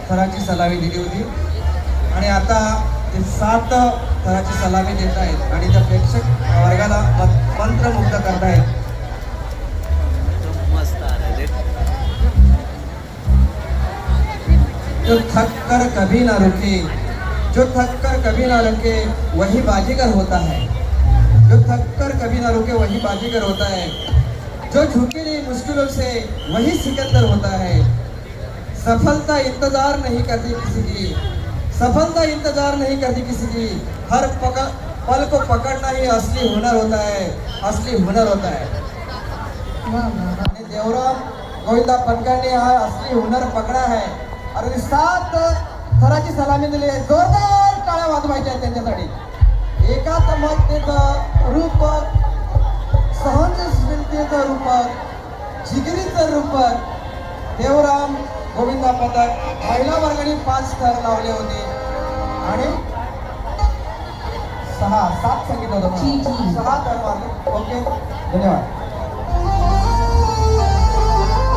थराची सलामी दिली होती आणि आता ते 7 थराची सलामी देत आहेत आणि त्या प्रेक्षक वर्गाला मंत्रमुग्ध करतायत. जो थक कर कभी ना रुके, जो थक कर कभी ना रुके वही बाजीगर होता है. जो थक कर कभी ना रुके वही बाजीगर होता है. जो झुके नहीं मुश्किलों से वही सिकंदर होता है. सफलता इंतजार नहीं करती किसी की, सफलता इंतजार नहीं करती किसी की. हर पल को पकड़ना ही असली हुनर होता है, असली हुनर होता है. आणि देवराम गोविंदा पनकरने हा असली हुनर पकडा है. आणि 7 थराची सलामी दिली आहे. जोरदार टाळ्या वाजवायच्या आहेत त्यांच्यासाठी. एकात्मतेचं रूपक, सहनशीलतेचं रूपक, जिगरीचं रूपक देवराम गोविंदा पथक. महिला वर्गाने 5 थर लावले होते आणि 7 सांगितलं होतं. 6 थर मारले. ओके, धन्यवाद.